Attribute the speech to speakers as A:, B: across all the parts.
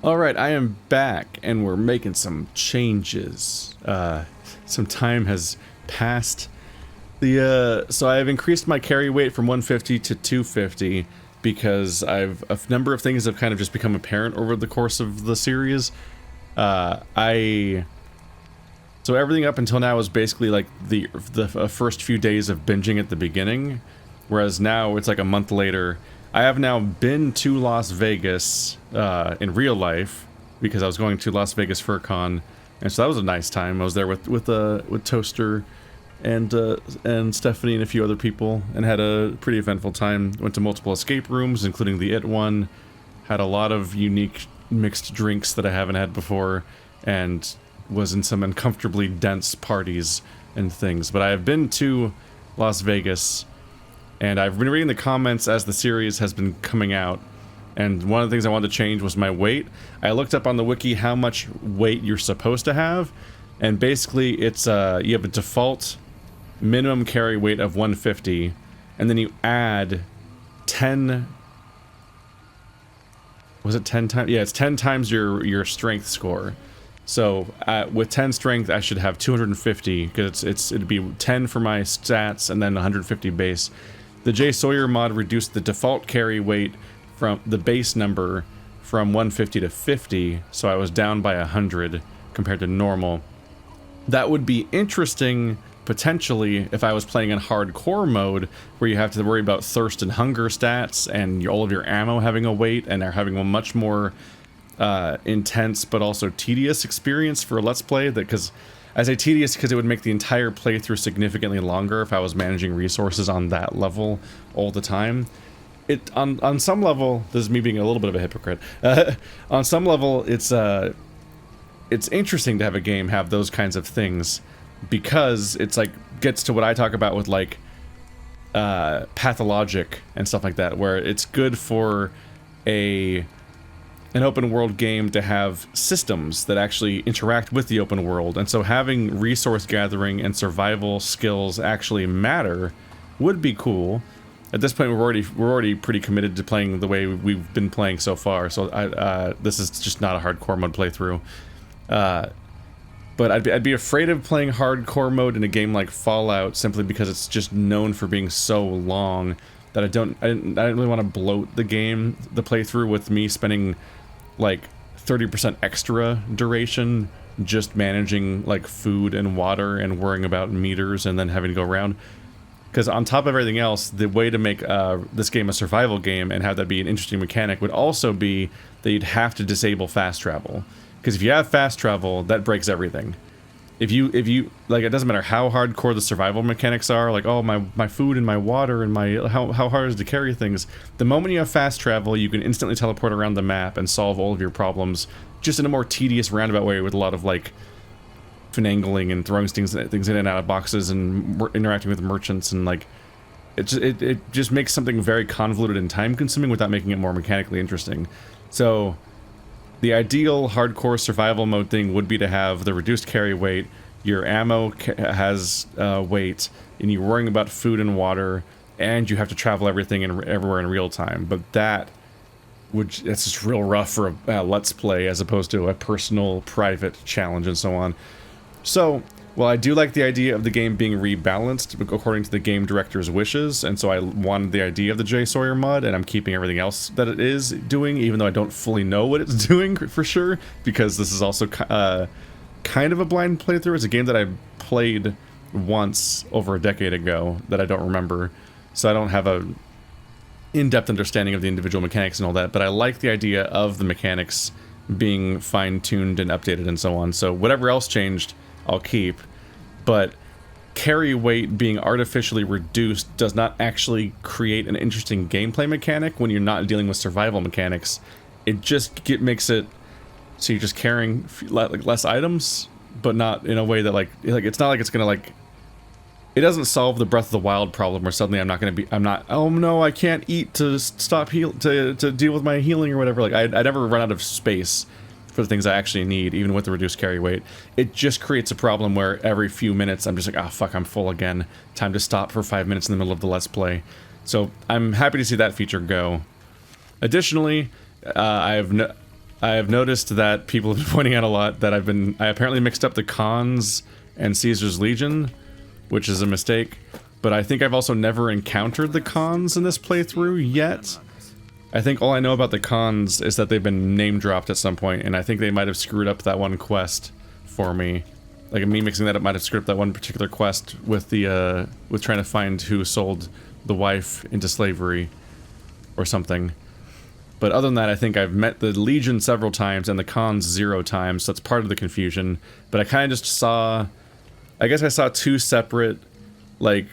A: Alright, I am back, and we're making some changes. Some time has passed. So I've increased my carry weight from 150 to 250 because a number of things have kind of just become apparent over the course of the series. So everything up until now is basically like the first few days of binging at the beginning, whereas now it's like a month later. I have now been to Las Vegas in real life because I was going to Las Vegas FurCon, and so that was a nice time. I was there with Toaster and Stephanie and a few other people, and had a pretty eventful time. Went to multiple escape rooms, including the It one. Had a lot of unique mixed drinks that I haven't had before, and was in some uncomfortably dense parties and things. But I have been to Las Vegas. And I've been reading the comments as the series has been coming out, and one of the things I wanted to change was my weight. I looked up on the wiki how much weight you're supposed to have, and basically it's you have a default minimum carry weight of 150, and then you add 10... Was it 10 times? Yeah, it's 10 times your strength score. So with 10 strength, I should have 250, because it'd be 10 for my stats and then 150 base. The J Sawyer mod reduced the default carry weight from the base number from 150 to 50, so I was down by 100 compared to normal. That would be interesting, potentially, if I was playing in hardcore mode, where you have to worry about thirst and hunger stats, and all of your ammo having a weight, and are having a much more intense but also tedious experience for a Let's Play. Because I say tedious because it would make the entire playthrough significantly longer if I was managing resources on that level all the time. On some level, this is me being a little bit of a hypocrite. On some level, it's interesting to have a game have those kinds of things, because it's like gets to what I talk about with like pathologic and stuff like that, where it's good for an open world game to have systems that actually interact with the open world, and so having resource gathering and survival skills actually matter would be cool. At this point, we're already pretty committed to playing the way we've been playing so far, so this is just not a hardcore mode playthrough. But I'd be afraid of playing hardcore mode in a game like Fallout, simply because it's just known for being so long that I didn't really want to bloat the playthrough with me spending like 30% extra duration just managing like food and water and worrying about meters and then having to go around. Because on top of everything else, the way to make this game a survival game and have that be an interesting mechanic would also be that you'd have to disable fast travel. Because if you have fast travel, that breaks everything. If you like, it doesn't matter how hardcore the survival mechanics are, like, oh, my food and my water and how hard is it to carry things. The moment you have fast travel, you can instantly teleport around the map and solve all of your problems, just in a more tedious, roundabout way, with a lot of like finagling and throwing things in and out of boxes and interacting with merchants, and like it just makes something very convoluted and time consuming without making it more mechanically interesting. So the ideal hardcore survival mode thing would be to have the reduced carry weight, your ammo has weight, and you're worrying about food and water, and you have to travel everything everywhere in real time. But that's just real rough for a Let's Play as opposed to a personal, private challenge and so on. So, well, I do like the idea of the game being rebalanced according to the game director's wishes, and so I wanted the idea of the J Sawyer mod, and I'm keeping everything else that it is doing, even though I don't fully know what it's doing for sure, because this is also kind of a blind playthrough. It's a game that I played once over a decade ago that I don't remember, so I don't have a in-depth understanding of the individual mechanics and all that, but I like the idea of the mechanics being fine-tuned and updated and so on. So whatever else changed, I'll keep, but carry weight being artificially reduced does not actually create an interesting gameplay mechanic when you're not dealing with survival mechanics. It just makes it so you're just carrying less items, but not in a way that like it's not like it's gonna like, it doesn't solve the Breath of the Wild problem where suddenly I'm not, oh no, I can't eat to stop to deal with my healing or whatever. Like I never run out of space for the things I actually need, even with the reduced carry weight. It just creates a problem where every few minutes I'm just like, oh fuck, I'm full again. Time to stop for 5 minutes in the middle of the Let's Play. So I'm happy to see that feature go. Additionally, I have noticed that people have been pointing out a lot that I apparently mixed up the Cons and Caesar's Legion, which is a mistake. But I think I've also never encountered the Cons in this playthrough yet. I think all I know about the Cons is that they've been name dropped at some point, and I think they might have screwed up that one quest for me. Like me mixing that up might have screwed up that one particular quest with the with trying to find who sold the wife into slavery or something. But other than that, I think I've met the Legion several times and the Cons 0 times, so that's part of the confusion. But I kind of just saw... I guess I saw two separate, like,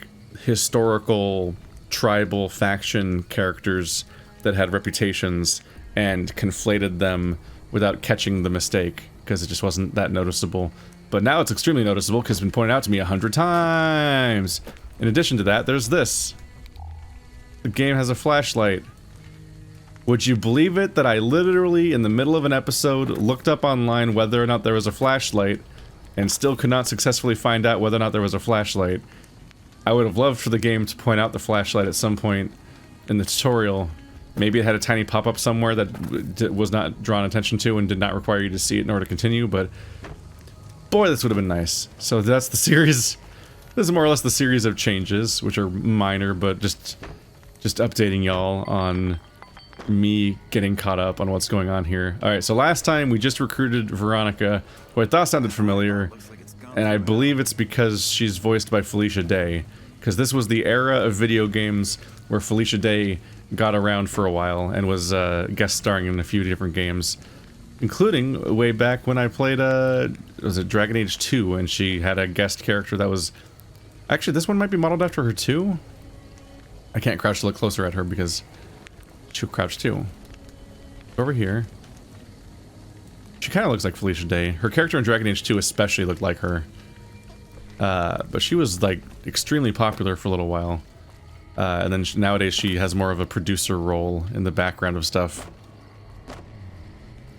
A: historical, tribal faction characters that had reputations and conflated them without catching the mistake, because it just wasn't that noticeable. But now it's extremely noticeable, because it's been pointed out to me 100 times! In addition to that, there's this. The game has a flashlight. Would you believe it that I literally, in the middle of an episode, looked up online whether or not there was a flashlight, and still could not successfully find out whether or not there was a flashlight? I would have loved for the game to point out the flashlight at some point in the tutorial. Maybe it had a tiny pop-up somewhere that was not drawn attention to and did not require you to see it in order to continue, but... boy, this would have been nice. So that's the series... this is more or less the series of changes, which are minor, but just updating y'all on... me getting caught up on what's going on here. Alright, so last time we just recruited Veronica, who I thought sounded familiar, and I believe it's because she's voiced by Felicia Day, because this was the era of video games where Felicia Day got around for a while and was guest starring in a few different games, including way back when I played, was it Dragon Age 2, and she had a guest character that was... actually, this one might be modeled after her too? I can't crouch to look closer at her because... she'll crouch too. Over here. She kind of looks like Felicia Day. Her character in Dragon Age 2 especially looked like her. But she was, like, extremely popular for a little while. And then nowadays she has more of a producer role in the background of stuff.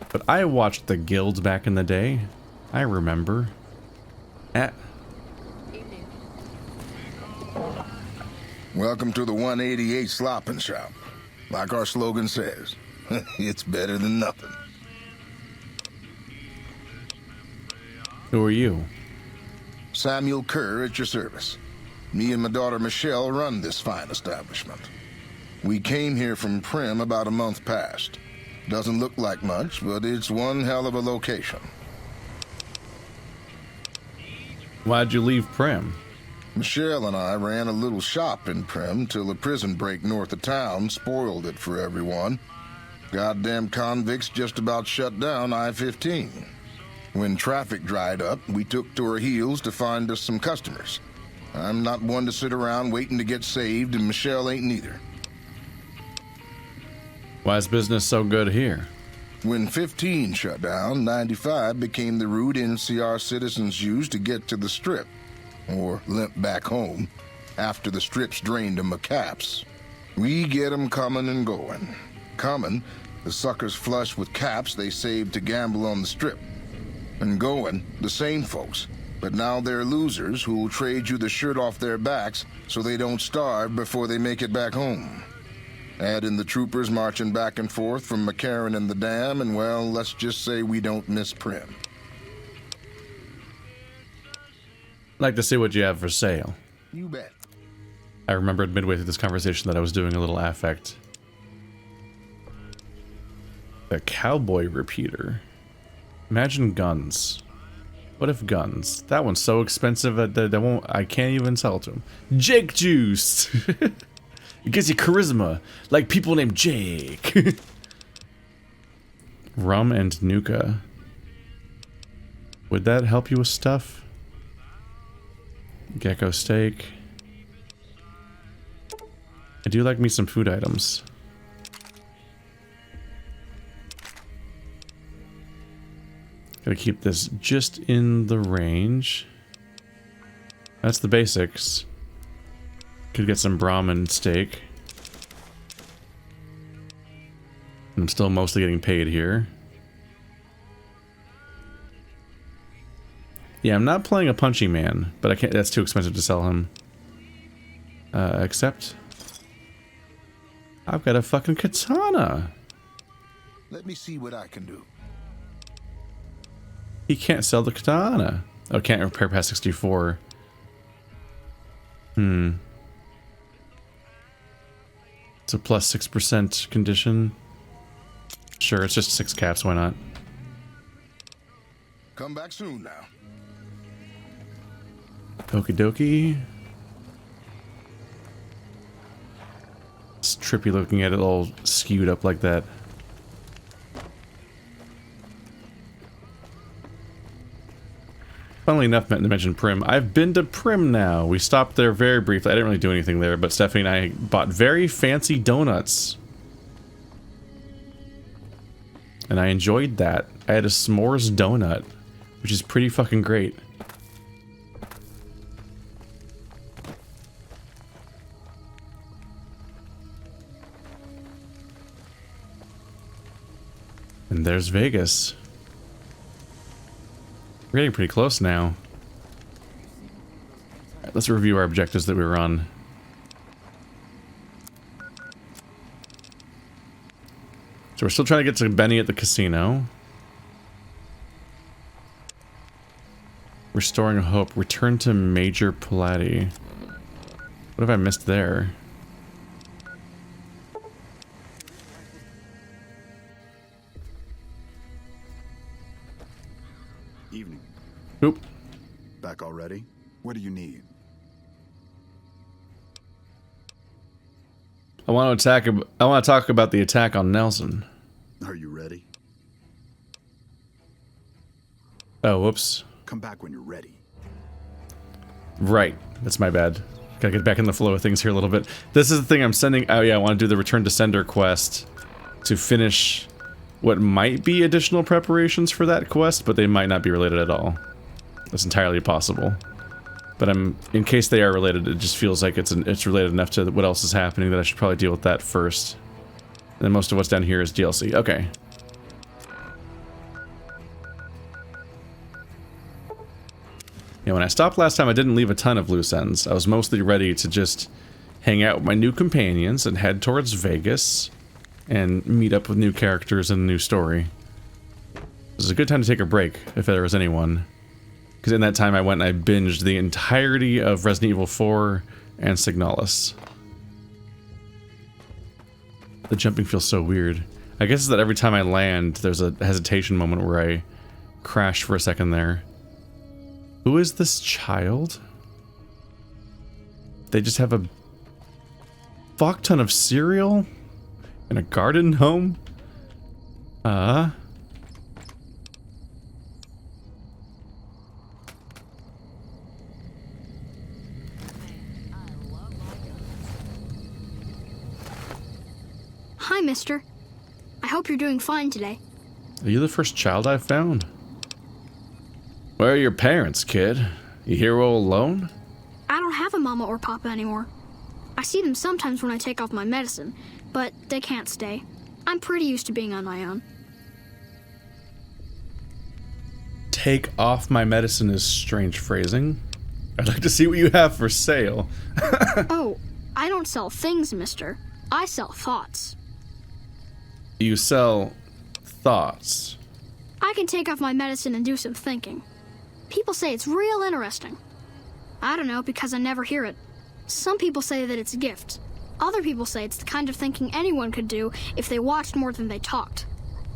A: But I watched the Guild back in the day. I remember.
B: Welcome to the 188 Slopping Shop. Like our slogan says, it's better than nothing.
A: Who are you?
B: Samuel Kerr at your service. Me and my daughter Michelle run this fine establishment. We came here from Prim about a month past. Doesn't look like much, but it's one hell of a location.
A: Why'd you leave Prim?
B: Michelle and I ran a little shop in Prim till a prison break north of town spoiled it for everyone. Goddamn convicts just about shut down I-15. When traffic dried up, we took to our heels to find us some customers. I'm not one to sit around waiting to get saved, and Michelle ain't neither.
A: Why is business so good here?
B: When 15 shut down, 95 became the route NCR citizens used to get to the Strip. Or limp back home, after the Strip's drained them of caps. We get 'em coming and going. Coming, the suckers flush with caps they saved to gamble on the Strip. And going, the same folks, but now they're losers who'll trade you the shirt off their backs so they don't starve before they make it back home. Add in the troopers marching back and forth from McCarran and the Dam, and well, let's just say we don't miss Prim.
A: Like to see what you have for sale.
B: You bet.
A: I remembered midway through this conversation that I was doing a little affect. The cowboy repeater. Imagine guns. What if guns? That one's so expensive that I can't even sell to him. Jake juice! It gives you charisma, like people named Jake. Rum and Nuka. Would that help you with stuff? Gecko steak. I do like me some food items. Gotta keep this just in the range. That's the basics. Could get some Brahmin steak. I'm still mostly getting paid here. Yeah, I'm not playing a punchy man, but I can't. That's too expensive to sell him. Except I've got a fucking katana.
B: Let me see what I can do.
A: He can't sell the katana. Oh, can't repair past 64. It's a plus 6% condition. Sure, it's just 6 caps, why not?
B: Come back soon now.
A: Okie dokie. It's trippy looking at it all skewed up like that. Funnily enough, meant to mention Prim. I've been to Prim now. We stopped there very briefly. I didn't really do anything there, but Stephanie and I bought very fancy donuts. And I enjoyed that. I had a s'mores donut, which is pretty fucking great. And there's Vegas. We're getting pretty close now. Alright, let's review our objectives that we were on. So we're still trying to get to Benny at the casino. Restoring hope. Return to Major Plati. What have I missed there?
C: Evening.
A: Oop.
C: Back already? What do you need?
A: I want to talk about the attack on Nelson.
C: Are you ready?
A: Oh, whoops.
C: Come back when you're ready.
A: Right. That's my bad. Gotta get back in the flow of things here a little bit. This is the thing I'm sending. Oh yeah, I want to do the Return to Sender quest to finish what might be additional preparations for that quest, but they might not be related at all. That's entirely possible. But in case they are related, it just feels like it's related enough to what else is happening that I should probably deal with that first. And then most of what's down here is DLC. Okay. Yeah, when I stopped last time, I didn't leave a ton of loose ends. I was mostly ready to just hang out with my new companions and head towards Vegas and meet up with new characters and a new story. This is a good time to take a break, if there was anyone. Because in that time I went and I binged the entirety of Resident Evil 4 and Signalis. The jumping feels so weird. I guess it's that every time I land, there's a hesitation moment where I crash for a second there. Who is this child? They just have a fuck ton of cereal? In a garden home?
D: Hi, mister. I hope you're doing fine today.
A: Are you the first child I've found? Where are your parents, kid? You here all alone?
D: I don't have a mama or papa anymore. I see them sometimes when I take off my medicine, but they can't stay. I'm pretty used to being on my own.
A: Take off my medicine is strange phrasing. I'd like to see what you have for sale.
D: Oh, I don't sell things, mister. I sell thoughts.
A: You sell thoughts.
D: I can take off my medicine and do some thinking. People say it's real interesting. I don't know, because I never hear it. Some people say that it's a gift. Other people say it's the kind of thinking anyone could do if they watched more than they talked.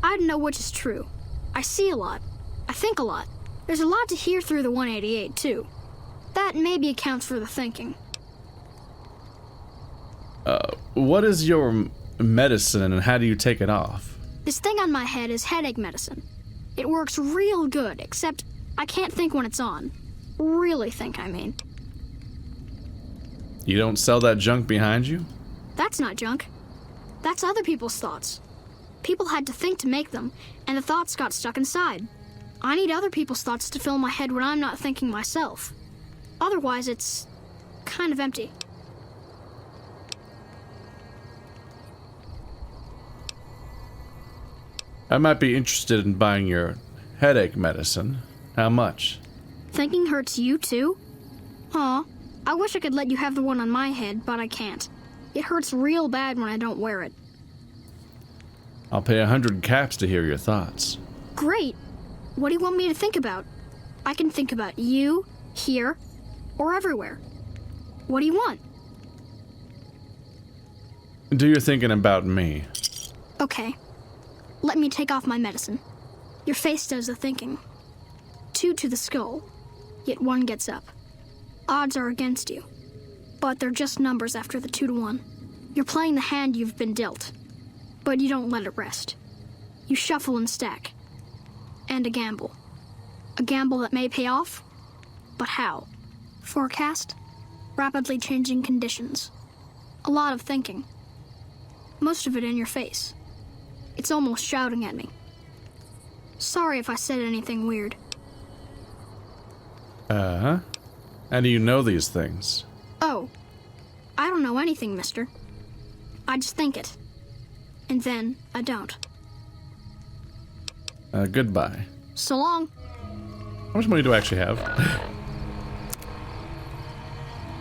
D: I don't know which is true. I see a lot. I think a lot. There's a lot to hear through the 188, too. That maybe accounts for the thinking.
A: What is your medicine and how do you take it off?
D: This thing on my head is headache medicine. It works real good, except I can't think when it's on. Really think, I mean.
A: You don't sell that junk behind you?
D: That's not junk. That's other people's thoughts. People had to think to make them, and the thoughts got stuck inside. I need other people's thoughts to fill my head when I'm not thinking myself. Otherwise, it's kind of empty.
A: I might be interested in buying your headache medicine. How much?
D: Thinking hurts you too? Aw, I wish I could let you have the one on my head, but I can't. It hurts real bad when I don't wear it.
A: I'll pay 100 caps to hear your thoughts.
D: Great! What do you want me to think about? I can think about you, here, or everywhere. What do you want?
A: Do your thinking about me.
D: Okay. Let me take off my medicine. Your face does the thinking. 2 to the skull, yet 1 gets up. Odds are against you, but they're just numbers after the 2 to 1. You're playing the hand you've been dealt, but you don't let it rest. You shuffle and stack. And a gamble. A gamble that may pay off, but how? Forecast? Rapidly changing conditions. A lot of thinking. Most of it in your face. It's almost shouting at me. Sorry if I said anything weird.
A: How do you know these things?
D: Oh, I don't know anything, mister. I just think it. And then I don't.
A: Goodbye.
D: So long.
A: How much money do I actually have?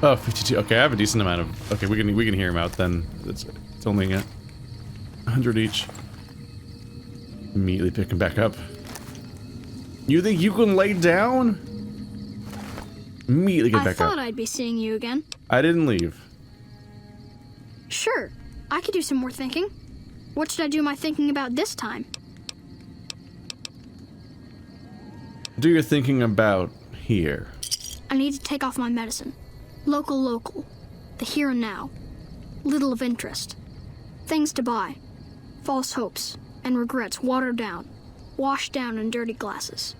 A: Oh, 52. Okay, I have a decent amount of... Okay, we can hear him out then. It's only 100 each. Immediately picking back up. You think you can lay down? Immediately get back up.
D: I thought I'd be seeing you again.
A: I didn't leave.
D: Sure, I could do some more thinking. What should I do my thinking about this time?
A: Do your thinking about here.
D: I need to take off my medicine. Local. The here and now. Little of interest. Things to buy. False hopes and regrets watered down. Washed down in dirty glasses.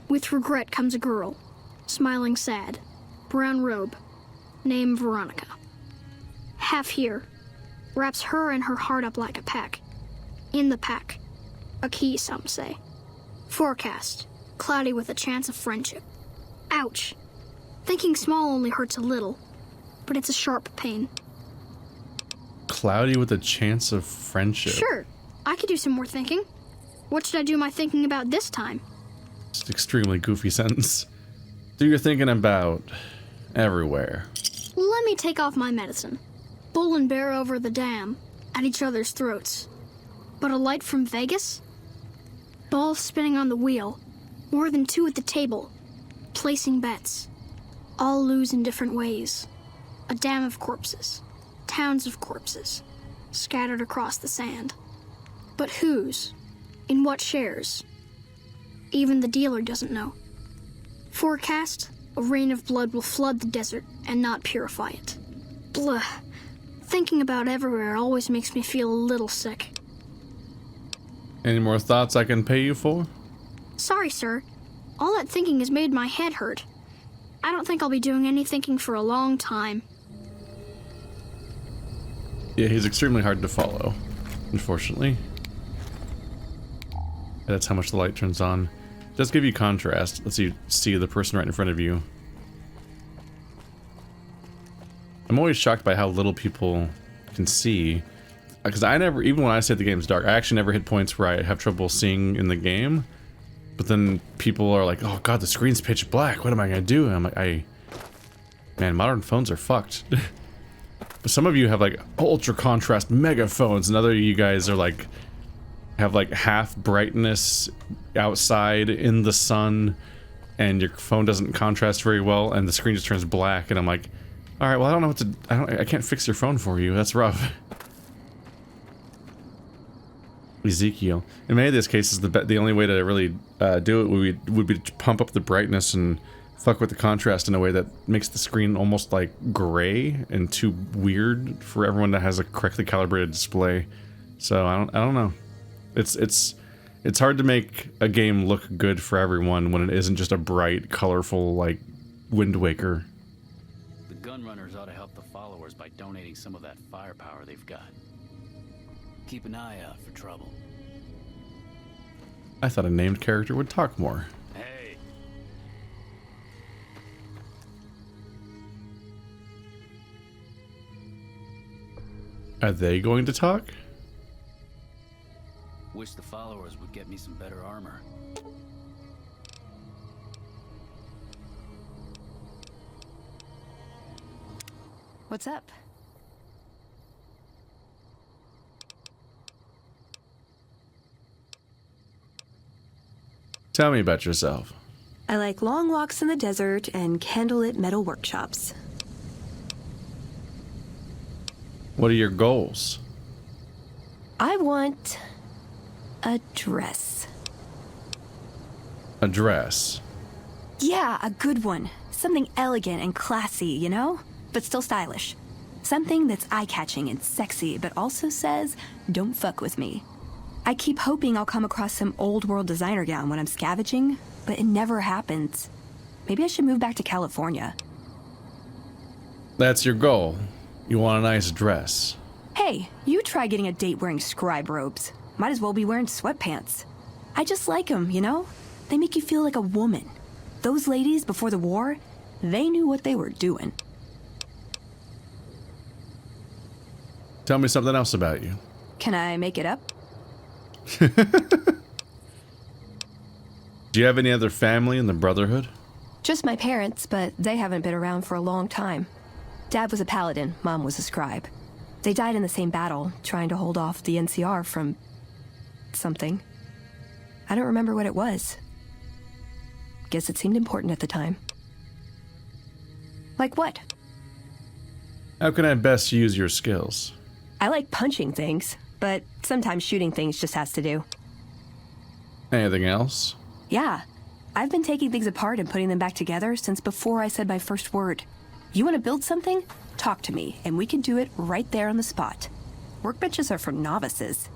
D: With regret comes a girl. Smiling sad. Brown robe. Name Veronica. Half here. Wraps her and her heart up like a pack. In the pack. A key, some say. Forecast. Cloudy with a chance of friendship. Ouch. Thinking small only hurts a little, but it's a sharp pain.
A: Cloudy with a chance of friendship.
D: Sure, I could do some more thinking. What should I do my thinking about this time?
A: It's an extremely goofy sentence. Do your thinking about everywhere.
D: Let me take off my medicine. Bull and bear over the dam, at each other's throats. But a light from Vegas? Balls spinning on the wheel, more than 2 at the table, placing bets. All lose in different ways. A dam of corpses, towns of corpses, scattered across the sand. But whose? In what shares? Even the dealer doesn't know. Forecast, a rain of blood will flood the desert and not purify it. Blah. Thinking about everywhere always makes me feel a little sick.
A: Any more thoughts I can pay you for?
D: Sorry, sir. All that thinking has made my head hurt. I don't think I'll be doing any thinking for a long time.
A: Yeah, he's extremely hard to follow, unfortunately. That's how much the light turns on. It does give you contrast. Lets you see the person right in front of you. I'm always shocked by how little people can see. Because I never, even when I say the game's dark, I actually never hit points where I have trouble seeing in the game. But then people are like, oh god, the screen's pitch black, what am I gonna do? And I'm like, man, modern phones are fucked. But some of you have like ultra contrast mega phones, and other of you guys are like, have like half brightness outside in the sun, and your phone doesn't contrast very well, and the screen just turns black, and I'm like, alright, well I don't know what to, I can't fix your phone for you, that's rough. Ezekiel. In many of these cases, the only way to really do it would be to pump up the brightness and fuck with the contrast in a way that makes the screen almost like gray and too weird for everyone that has a correctly calibrated display. So I don't know. It's hard to make a game look good for everyone when it isn't just a bright, colorful like Wind Waker.
E: The gunrunners ought to help the followers by donating some of that firepower they've got. Keep an eye out for trouble.
A: I thought a named character would talk more.
E: Hey.
A: Are they going to talk?
E: Wish the followers would get me some better armor.
F: What's up?
A: Tell me about yourself.
G: I like long walks in the desert and candlelit metal workshops.
A: What are your goals?
G: I want a dress.
A: A dress?
G: Yeah, a good one. Something elegant and classy, you know? But still stylish. Something that's eye-catching and sexy, but also says, don't fuck with me. I keep hoping I'll come across some old-world designer gown when I'm scavenging, but it never happens. Maybe I should move back to California.
A: That's your goal. You want a nice dress.
G: Hey, you try getting a date wearing scribe robes. Might as well be wearing sweatpants. I just like them, you know? They make you feel like a woman. Those ladies before the war, they knew what they were doing.
A: Tell me something else about you.
G: Can I make it up?
A: Do you have any other family in the Brotherhood?
G: Just my parents, but they haven't been around for a long time. Dad was a paladin, Mom was a scribe. They died in the same battle, trying to hold off the NCR from... something. I don't remember what it was. Guess it seemed important at the time. Like what?
A: How can I best use your skills?
G: I like punching things, but sometimes shooting things just has to do.
A: Anything else?
G: Yeah. I've been taking things apart and putting them back together since before I said my first word. You want to build something? Talk to me, and we can do it right there on the spot. Workbenches are for novices.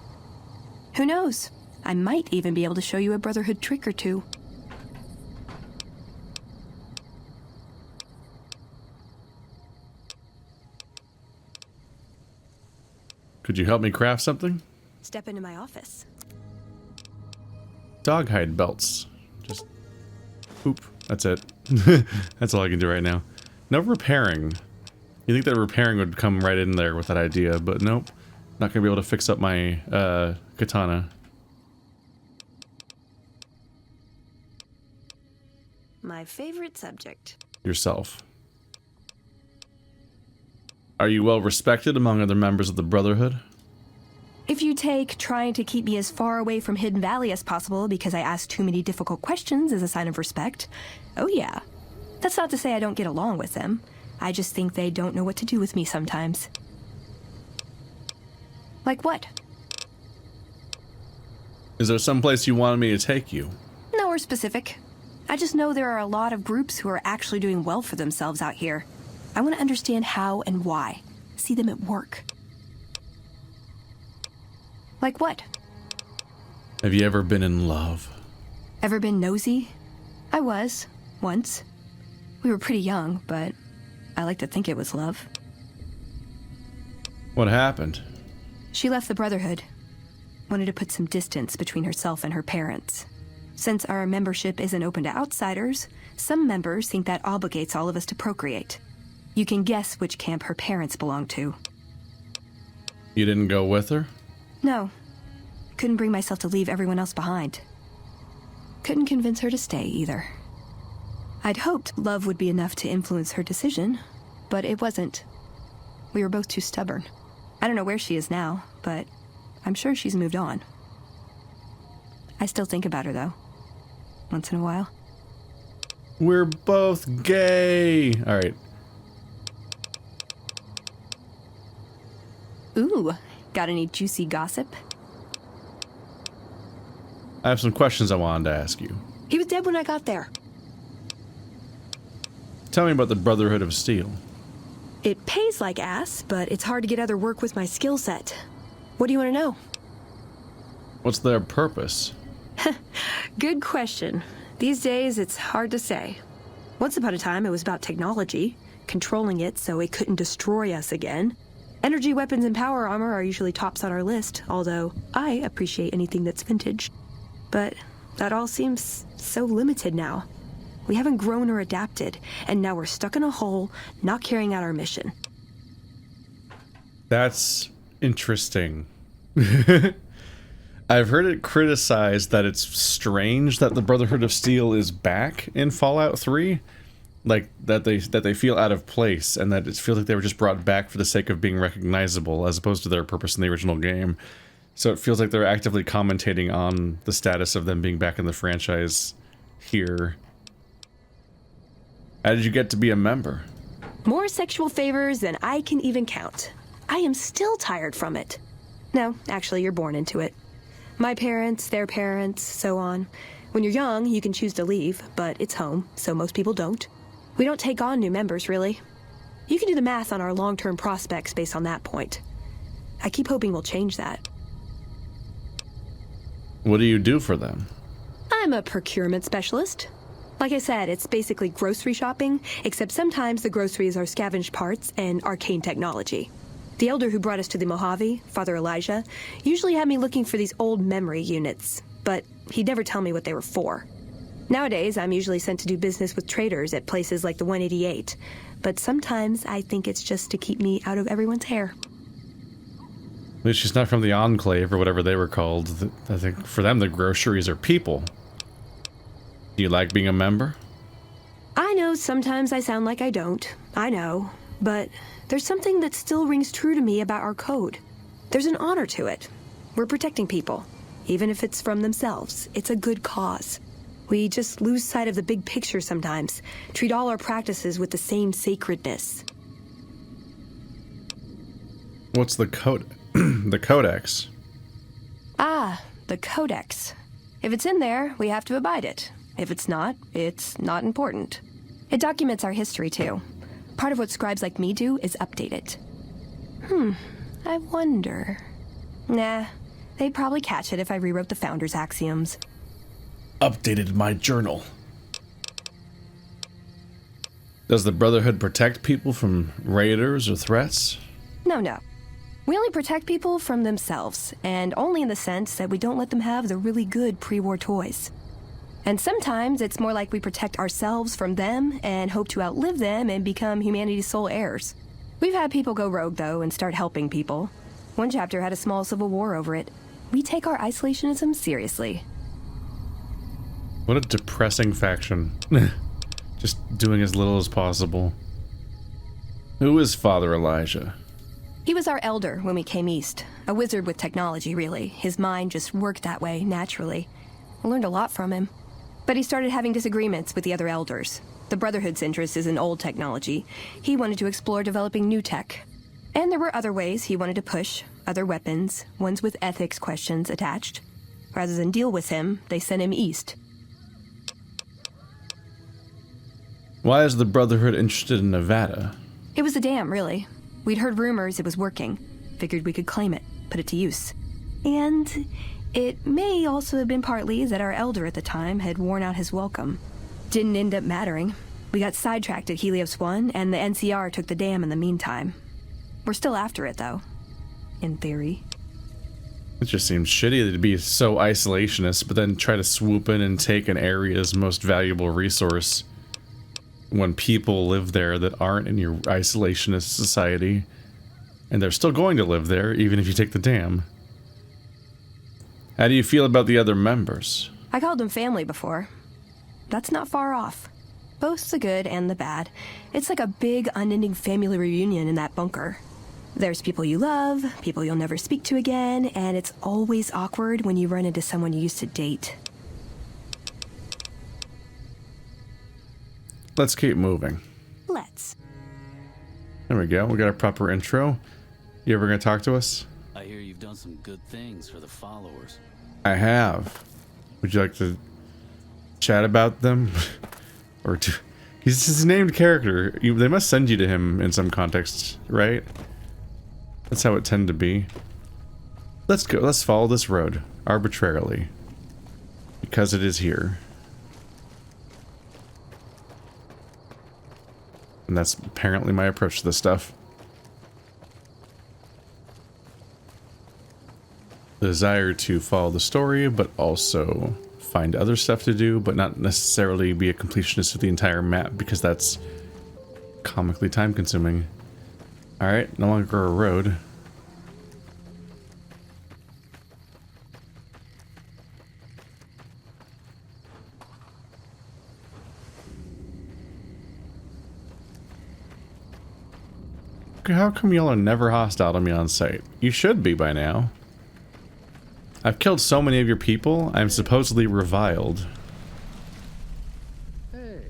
G: Who knows? I might even be able to show you a Brotherhood trick or two.
A: Could you help me craft something?
G: Step into my office.
A: Dog hide belts. Just... Oop. That's it. That's all I can do right now. No repairing. You think that repairing would come right in there with that idea, but nope. Not gonna be able to fix up my katana.
G: My favorite subject.
A: Yourself. Are you well respected among other members of the Brotherhood?
G: If you take trying to keep me as far away from Hidden Valley as possible because I ask too many difficult questions as a sign of respect, oh yeah. That's not to say I don't get along with them. I just think they don't know what to do with me sometimes. Like what?
A: Is there some place you wanted me to take you?
G: Nowhere specific. I just know there are a lot of groups who are actually doing well for themselves out here. I want to understand how and why. See them at work. Like what?
A: Have you ever been in love?
G: Ever been nosy? I was, once. We were pretty young, but I like to think it was love.
A: What happened?
G: She left the Brotherhood. Wanted to put some distance between herself and her parents. Since our membership isn't open to outsiders, some members think that obligates all of us to procreate. You can guess which camp her parents belong to.
A: You didn't go with her?
G: No. Couldn't bring myself to leave everyone else behind. Couldn't convince her to stay either. I'd hoped love would be enough to influence her decision, but it wasn't. We were both too stubborn. I don't know where she is now, but I'm sure she's moved on. I still think about her, though. Once in a while.
A: We're both gay! Alright.
G: Ooh, got any juicy gossip?
A: I have some questions I wanted to ask you.
G: He was dead when I got there.
A: Tell me about the Brotherhood of Steel.
G: It pays like ass, but it's hard to get other work with my skill set. What do you want to know?
A: What's their purpose?
G: Good question. These days, it's hard to say. Once upon a time, it was about technology, controlling it so it couldn't destroy us again. Energy weapons and power armor are usually tops on our list, although I appreciate anything that's vintage. But that all seems so limited now. We haven't grown or adapted, and now we're stuck in a hole, not carrying out our mission.
A: That's interesting. I've heard it criticized that it's strange that the Brotherhood of Steel is back in Fallout 3. Like, that they feel out of place, and that it feels like they were just brought back for the sake of being recognizable, as opposed to their purpose in the original game. So it feels like they're actively commentating on the status of them being back in the franchise here. How did you get to be a member?
G: More sexual favors than I can even count. I am still tired from it. No, actually, you're born into it. My parents, their parents, so on. When you're young, you can choose to leave, but it's home, so most people don't. We don't take on new members, really. You can do the math on our long-term prospects based on that point. I keep hoping we'll change that.
A: What do you do for them?
G: I'm a procurement specialist. Like I said, it's basically grocery shopping, except sometimes the groceries are scavenged parts and arcane technology. The elder who brought us to the Mojave, Father Elijah, usually had me looking for these old memory units, but he'd never tell me what they were for. Nowadays, I'm usually sent to do business with traders at places like the 188, but sometimes I think it's just to keep me out of everyone's hair.
A: At least she's not from the Enclave or whatever they were called. I think for them the groceries are people. Do you like being a member?
G: I know sometimes I sound like I don't. I know. But there's something that still rings true to me about our code. There's an honor to it. We're protecting people. Even if it's from themselves, it's a good cause. We just lose sight of the big picture sometimes. Treat all our practices with the same sacredness.
A: What's the code? The codex?
G: Ah, the codex. If it's in there, we have to abide it. If it's not important. It documents our history, too. Part of what scribes like me do is update it. I wonder... Nah, they'd probably catch it if I rewrote the Founder's axioms.
A: Updated my journal. Does the Brotherhood protect people from raiders or threats?
G: No. We only protect people from themselves, and only in the sense that we don't let them have the really good pre-war toys. And sometimes it's more like we protect ourselves from them and hope to outlive them and become humanity's sole heirs. We've had people go rogue, though, and start helping people. One chapter had a small civil war over it. We take our isolationism seriously.
A: What a depressing faction. Just doing as little as possible. Who is Father Elijah?
G: He was our elder when we came east. A wizard with technology, really. His mind just worked that way, naturally. I learned a lot from him. But he started having disagreements with the other elders. The Brotherhood's interest is in old technology. He wanted to explore developing new tech. And there were other ways he wanted to push, other weapons, ones with ethics questions attached. Rather than deal with him, they sent him east.
A: Why is the Brotherhood interested in Nevada?
G: It was a dam, really. We'd heard rumors it was working. Figured we could claim it, put it to use. And it may also have been partly that our elder at the time had worn out his welcome. Didn't end up mattering. We got sidetracked at Helios 1, and the NCR took the dam in the meantime. We're still after it, though. In theory.
A: It just seems shitty to be so isolationist, but then try to swoop in and take an area's most valuable resource when people live there that aren't in your isolationist society. And they're still going to live there, even if you take the dam. How do you feel about the other members?
G: I called them family before. That's not far off. Both the good and the bad. It's like a big, unending family reunion in that bunker. There's people you love, people you'll never speak to again, and it's always awkward when you run into someone you used to date.
A: Let's keep moving.
G: Let's.
A: There we go. We got a proper intro. You ever gonna talk to us?
E: I hear you've done some good things for the followers.
A: I have. Would you like to chat about them? Or to... He's his named character. They must send you to him in some context, right? That's how it tend to be. Let's go. Let's follow this road arbitrarily. Because it is here. And that's apparently my approach to this stuff. The desire to follow the story, but also find other stuff to do, but not necessarily be a completionist of the entire map, because that's comically time-consuming. Alright, no longer a road. How come y'all are never hostile to me on sight? You should be by now. I've killed so many of your people, I'm supposedly reviled.
H: Hey.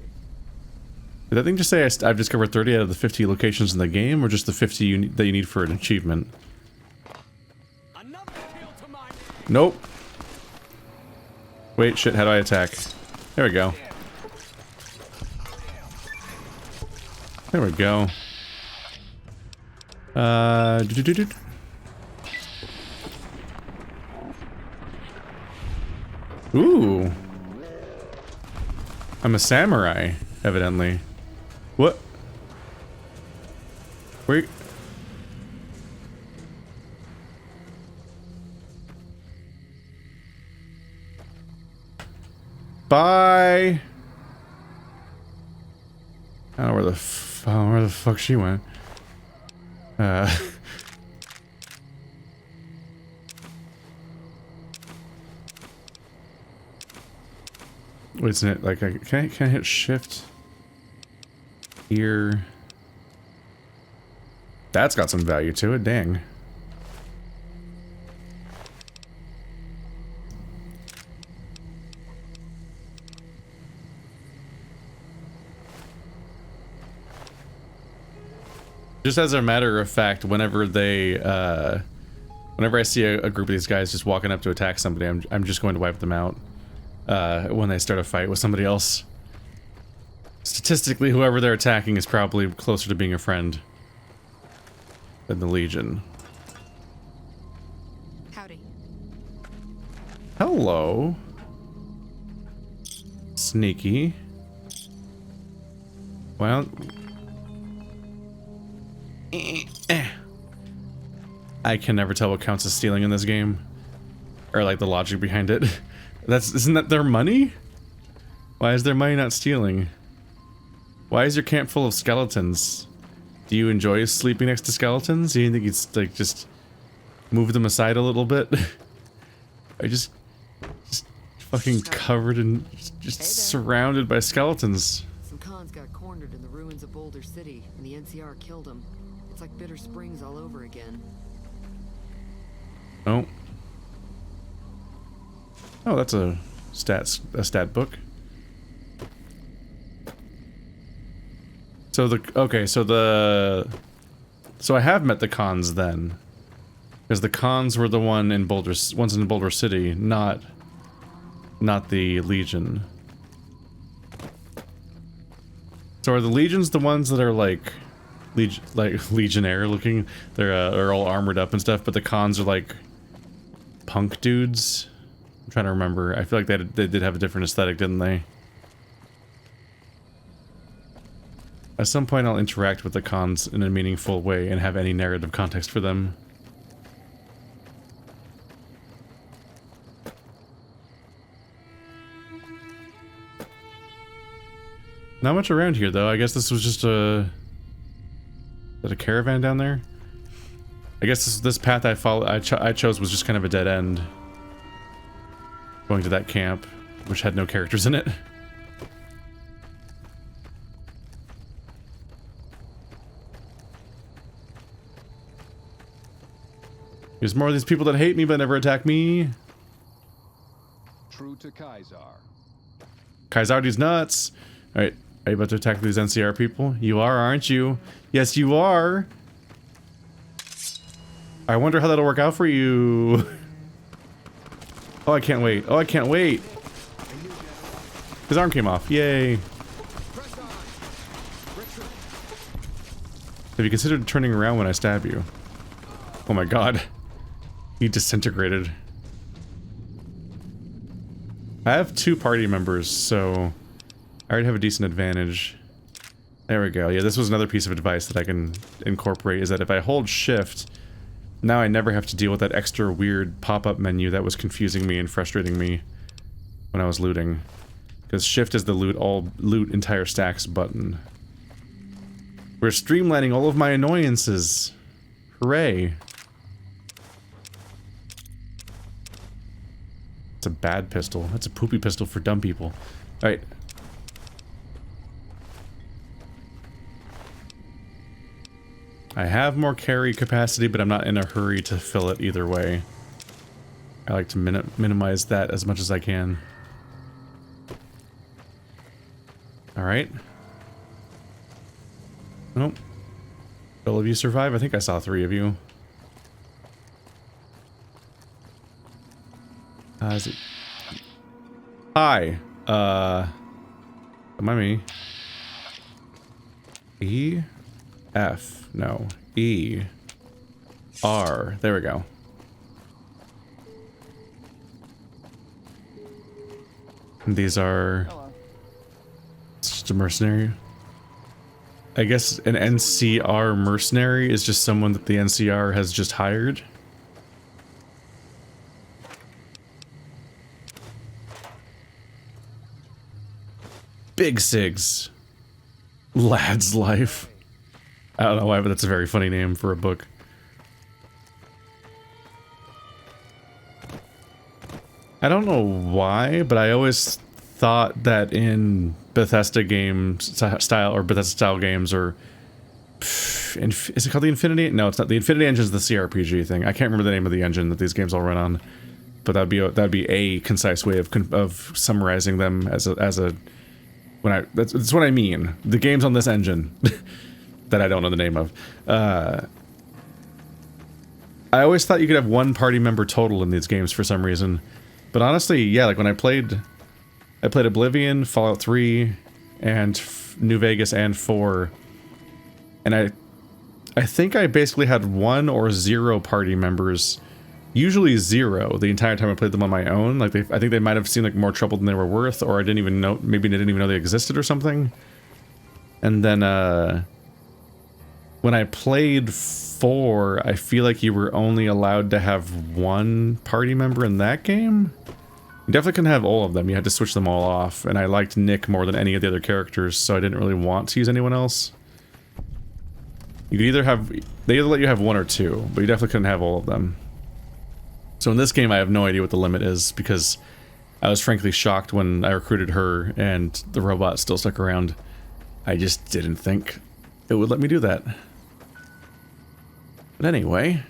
A: Did that thing just say I've discovered 30 out of the 50 locations in the game, or just the 50 that you need for an achievement? Nope. Wait, shit, how do I attack? There we go. There we go. Ooh. I'm a samurai, evidently. What? Wait. Bye. I don't know where the fuck she went. Wait, isn't it like can I hit shift here? That's got some value to it, dang. Just as a matter of fact, whenever I see a group of these guys just walking up to attack somebody, I'm just going to wipe them out when they start a fight with somebody else. Statistically, whoever they're attacking is probably closer to being a friend than the Legion.
F: Howdy.
A: Hello. Sneaky. Well... I can never tell what counts as stealing in this game. Or like the logic behind it. Isn't that their money? Why is their money not stealing? Why is your camp full of skeletons? Do you enjoy sleeping next to skeletons? Do you think it's like just move them aside a little bit? I just fucking covered in just surrounded by skeletons.
I: Some cons got cornered in the ruins of Boulder City, and the NCR killed them. It's like Bitter Springs all over again.
A: Oh. Oh, that's a stat book. So so I have met the cons then. Because the cons were the ones in Boulder City, not the Legion. So are the Legions the ones that are like Legionnaire looking? They're all armored up and stuff, but the cons are like punk dudes. I'm trying to remember. I feel like they did have a different aesthetic, didn't they? At some point I'll interact with the cons in a meaningful way and have any narrative context for them. Not much around here though. I guess this was just is that a caravan down there? I guess this path I chose was just kind of a dead end. Going to that camp, which had no characters in it. There's more of these people that hate me but never attack me.
H: True to Kaisar.
A: Kaisardi's nuts. Alright, are you about to attack these NCR people? You are, aren't you? Yes, you are. I wonder how that'll work out for you. Oh, I can't wait. Oh, I can't wait. His arm came off. Yay. Have you considered turning around when I stab you? Oh my god. He disintegrated. I have 2 party members, so I already have a decent advantage. There we go. Yeah, this was another piece of advice that I can incorporate, is that if I hold shift, now I never have to deal with that extra weird pop-up menu that was confusing me and frustrating me when I was looting. Because shift is the loot entire stacks button. We're streamlining all of my annoyances. Hooray. It's a bad pistol. That's a poopy pistol for dumb people. Alright. I have more carry capacity, but I'm not in a hurry to fill it either way. I like to minimize that as much as I can. Alright. Nope. All of you survive? I think I saw 3 of you. Is it... Hi. Am I me? E? F. No. E. R. There we go. And these are... It's just a mercenary. I guess an NCR mercenary is just someone that the NCR has just hired. Big Sigs. Lad's Life. I don't know why, but that's a very funny name for a book. I don't know why, but I always thought that in Bethesda games style, or Bethesda style games, or is it called the Infinity? No, it's not. The Infinity Engine is the CRPG thing. I can't remember the name of the engine that these games all run on, but that'd be a concise way of summarizing them as a that's what I mean. The games on this engine that I don't know the name of. I always thought you could have 1 party member total in these games for some reason. But honestly, yeah, like when I played Oblivion, Fallout 3, and New Vegas and 4, and I think I basically had 1 or 0 party members, usually 0, the entire time I played them on my own. Like I think they might have seemed like more trouble than they were worth, or I didn't even know, maybe they didn't even know they existed or something. And then when I played 4, I feel like you were only allowed to have 1 party member in that game. You definitely couldn't have all of them. You had to switch them all off, and I liked Nick more than any of the other characters, so I didn't really want to use anyone else. You could either have... They either let you have 1 or 2, but you definitely couldn't have all of them. So in this game, I have no idea what the limit is, because I was frankly shocked when I recruited her and the robot still stuck around. I just didn't think it would let me do that. But anyway...